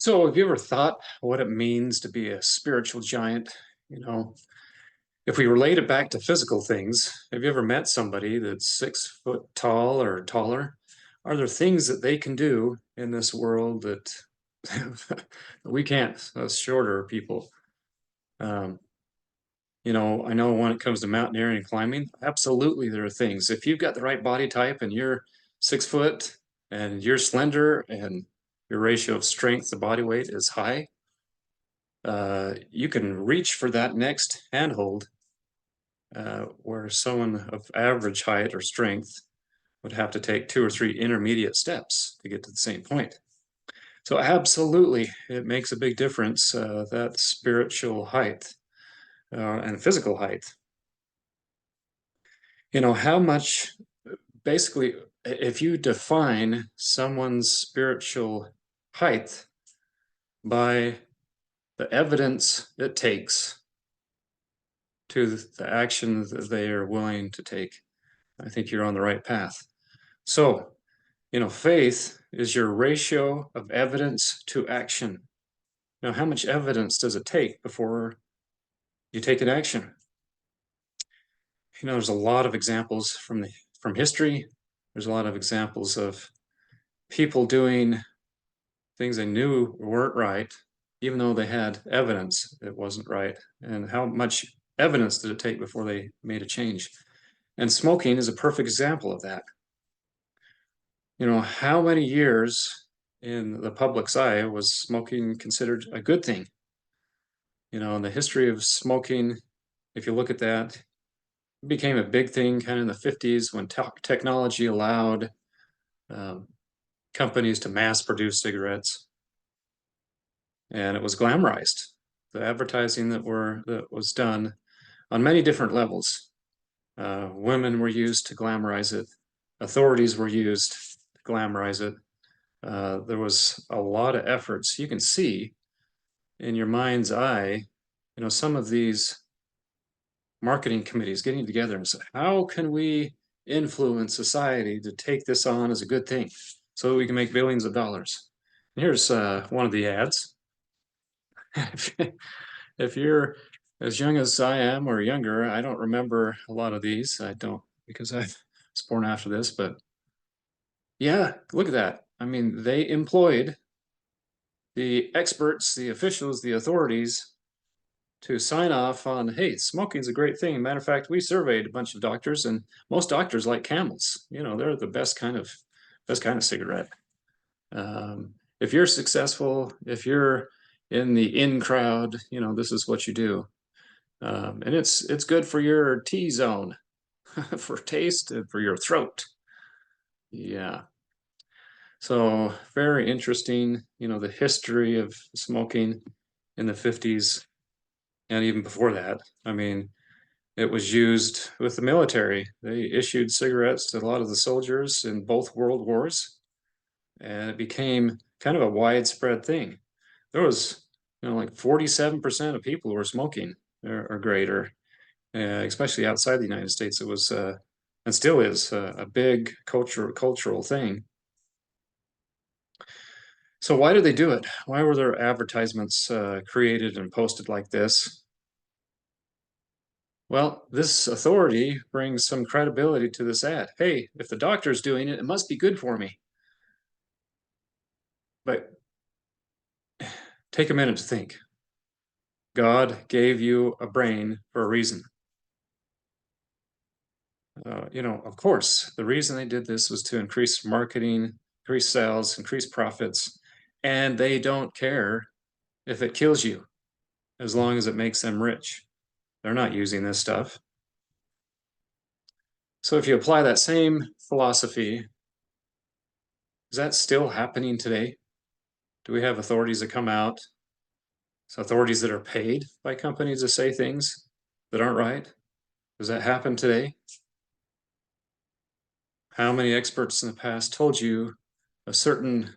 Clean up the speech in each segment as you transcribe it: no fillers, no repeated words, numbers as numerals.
So, have you ever thought what it means to be a spiritual giant? You know, if we relate it back to physical things, have you ever met somebody that's 6 foot tall or taller? Are there things that they can do in this world that we can't, us shorter people? Um, I know when it comes to mountaineering and climbing, absolutely there are things. If you've got the right body type and you're 6 foot and you're slender and your ratio of strength to body weight is high, you can reach for that next handhold, where someone of average height or strength would have to take two or three intermediate steps to get to the same point. So, absolutely, it makes a big difference, that spiritual height and physical height. How much, basically, if you define someone's spiritual height by the evidence it takes to the action that they are willing to take, I think you're on the right path. So, faith is your ratio of evidence to action. Now, how much evidence does it take before you take an action? There's a lot of examples from history. There's a lot of examples of people doing things they knew weren't right, even though they had evidence it wasn't right. And how much evidence did it take before they made a change? And smoking is a perfect example of that. How many years in the public's eye was smoking considered a good thing? In the history of smoking, if you look at that, it became a big thing kind of in the 50s when technology allowed um, companies to mass produce cigarettes, and it was glamorized. The advertising that was done on many different levels. Women were used to glamorize it. Authorities were used to glamorize it. There was a lot of efforts. You can see in your mind's eye, some of these marketing committees getting together and say, how can we influence society to take this on as a good thing so that we can make billions of dollars? And here's one of the ads. If you're as young as I am or younger, I don't remember a lot of these. I don't, because I was born after this, but yeah, look at that. I mean, they employed the experts, the officials, the authorities to sign off on, hey, smoking's a great thing. Matter of fact, we surveyed a bunch of doctors, and most doctors like Camels. They're the best kind of cigarette. If you're successful, if you're in the in crowd, this is what you do. And it's good for your T zone, for taste, and for your throat. Yeah. So very interesting, the history of smoking in the 50s and even before that. I mean, it was used with the military. They issued cigarettes to a lot of the soldiers in both world wars, and it became kind of a widespread thing. There was, like 47% of people who were smoking or greater, especially outside the United States. It was, and still is, a big cultural thing. So why did they do it? Why were there advertisements created and posted like this? Well, this authority brings some credibility to this ad. Hey, if the doctor's doing it, it must be good for me. But take a minute to think. God gave you a brain for a reason. Of course, the reason they did this was to increase marketing, increase sales, increase profits, and they don't care if it kills you as long as it makes them rich. They're not using this stuff. So if you apply that same philosophy, is that still happening today? Do we have authorities that come out? So authorities that are paid by companies to say things that aren't right? Does that happen today? How many experts in the past told you a certain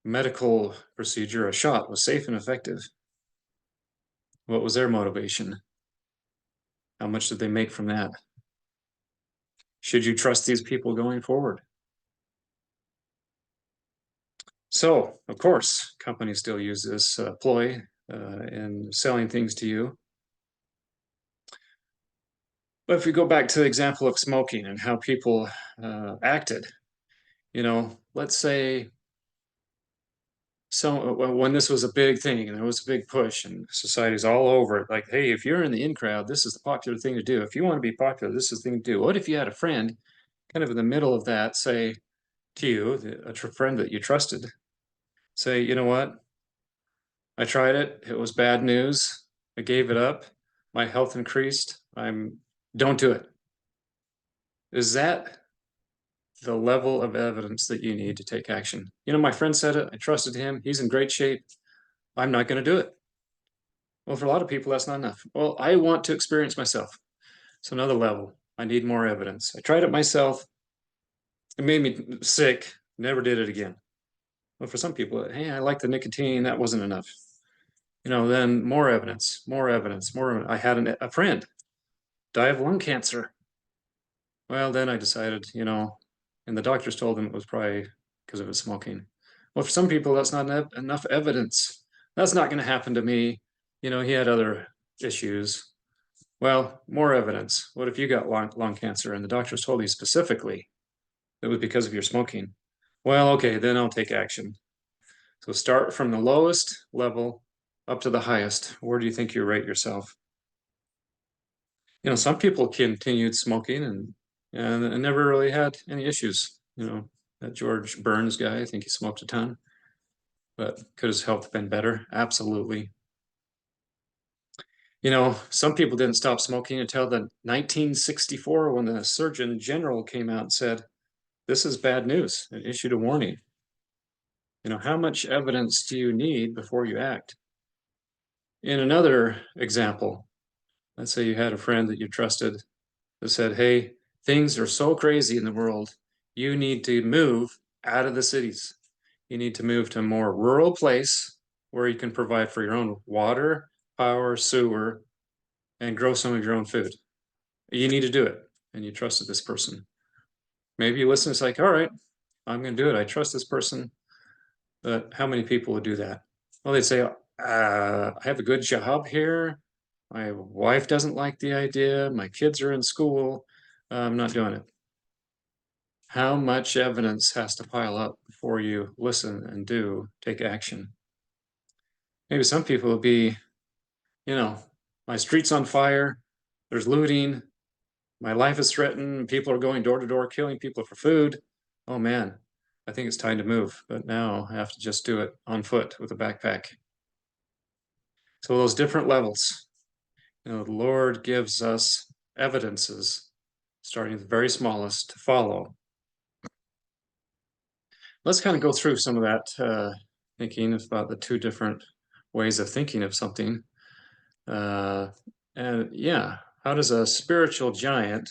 medical procedure, a shot, was safe and effective? What was their motivation? How much did they make from that? Should you trust these people going forward? So, of course, companies still use this ploy in selling things to you. But if we go back to the example of smoking and how people acted, let's say when this was a big thing and there was a big push and society's all over it, like, hey, if you're in the in crowd, this is the popular thing to do. If you want to be popular, this is the thing to do. What if you had a friend kind of in the middle of that say to you, a friend that you trusted, say, you know what? I tried it. It was bad news. I gave it up. My health increased. Don't do it. Is that the level of evidence that you need to take action? My friend said it. I trusted him. He's in great shape. I'm not going to do it. Well, for a lot of people, that's not enough. Well, I want to experience myself. So another level. I need more evidence. I tried it myself. It made me sick. Never did it again. Well, for some people, hey, I like the nicotine. That wasn't enough. Then more evidence, more evidence, more. I had a friend die of lung cancer. Well, then I decided, and the doctors told him it was probably because of his smoking. Well, for some people, that's not enough evidence. That's not going to happen to me. He had other issues. Well, more evidence. What if you got lung cancer and the doctors told you specifically it was because of your smoking? Well, okay, then I'll take action. So start from the lowest level up to the highest. Where do you think you rate yourself? Some people continued smoking and never really had any issues. That George Burns guy, I think he smoked a ton, but could his health been better? Absolutely. Some people didn't stop smoking until the 1964 when the Surgeon General came out and said, this is bad news, and issued a warning. How much evidence do you need before you act? In another example, let's say you had a friend that you trusted that said, hey, things are so crazy in the world, you need to move out of the cities. You need to move to a more rural place where you can provide for your own water, power, sewer, and grow some of your own food. You need to do it. And you trusted this person. Maybe you listen, it's like, all right, I'm going to do it. I trust this person. But how many people would do that? Well, they'd say, I have a good job here. My wife doesn't like the idea. My kids are in school. I'm not doing it. How much evidence has to pile up before you listen and take action? Maybe some people will be, my street's on fire. There's looting. My life is threatened. People are going door to door, killing people for food. Oh man, I think it's time to move. But now I have to just do it on foot with a backpack. So those different levels, the Lord gives us evidences, starting with the very smallest, to follow. Let's kind of go through some of that thinking about the two different ways of thinking of something. And yeah, how does a spiritual giant,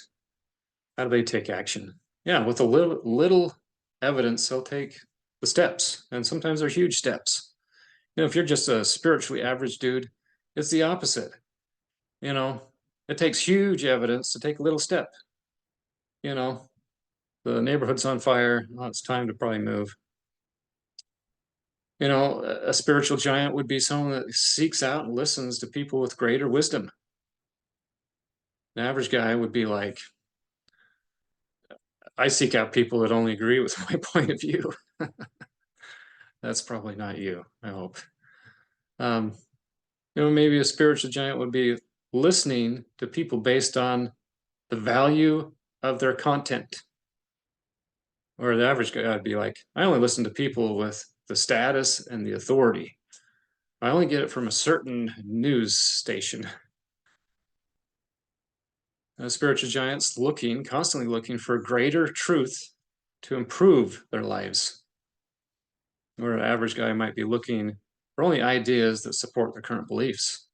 how do they take action? Yeah, with a little evidence, they'll take the steps. And sometimes they're huge steps. If you're just a spiritually average dude, it's the opposite. It takes huge evidence to take a little step. The neighborhood's on fire. Well, it's time to probably move. A spiritual giant would be someone that seeks out and listens to people with greater wisdom. An average guy would be like, I seek out people that only agree with my point of view. That's probably not you, I hope. Maybe a spiritual giant would be listening to people based on the value of their content. Or the average guy would be like, I only listen to people with the status and the authority. I only get it from a certain news station. Spiritual giants constantly looking for greater truth to improve their lives. Where an average guy might be looking for only ideas that support their current beliefs.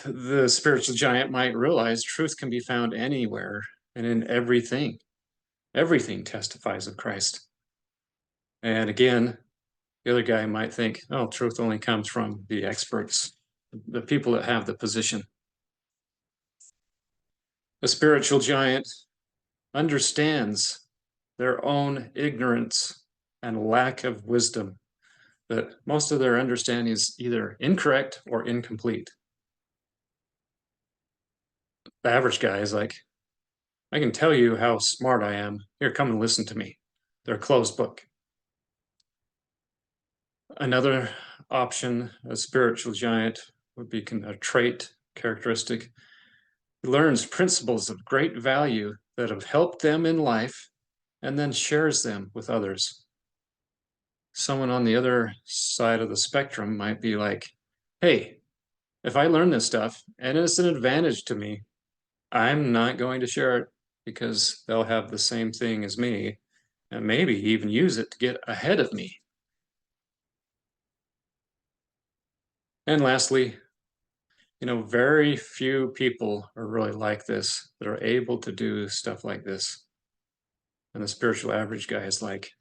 The spiritual giant might realize truth can be found anywhere and in everything. Everything testifies of Christ. And again, the other guy might think, oh, truth only comes from the experts, the people that have the position. A spiritual giant understands their own ignorance and lack of wisdom, that most of their understanding is either incorrect or incomplete. The average guy is like, I can tell you how smart I am. Here, come and listen to me. They're a closed book. Another option, a spiritual giant, would be a trait, characteristic. He learns principles of great value that have helped them in life and then shares them with others. Someone on the other side of the spectrum might be like, hey, if I learn this stuff and it's an advantage to me, I'm not going to share it because they'll have the same thing as me and maybe even use it to get ahead of me. And lastly, very few people are really like this that are able to do stuff like this. And the spiritual average guy is like,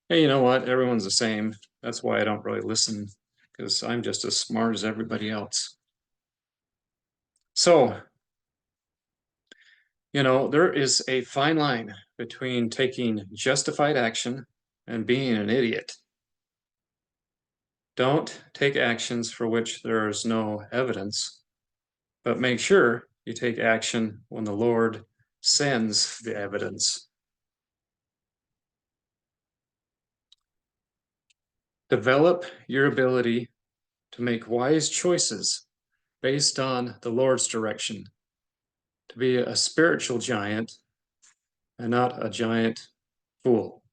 hey, you know what? Everyone's the same. That's why I don't really listen, because I'm just as smart as everybody else. So, there is a fine line between taking justified action and being an idiot. Don't take actions for which there is no evidence, but make sure you take action when the Lord sends the evidence. Develop your ability to make wise choices based on the Lord's direction, to be a spiritual giant and not a giant fool.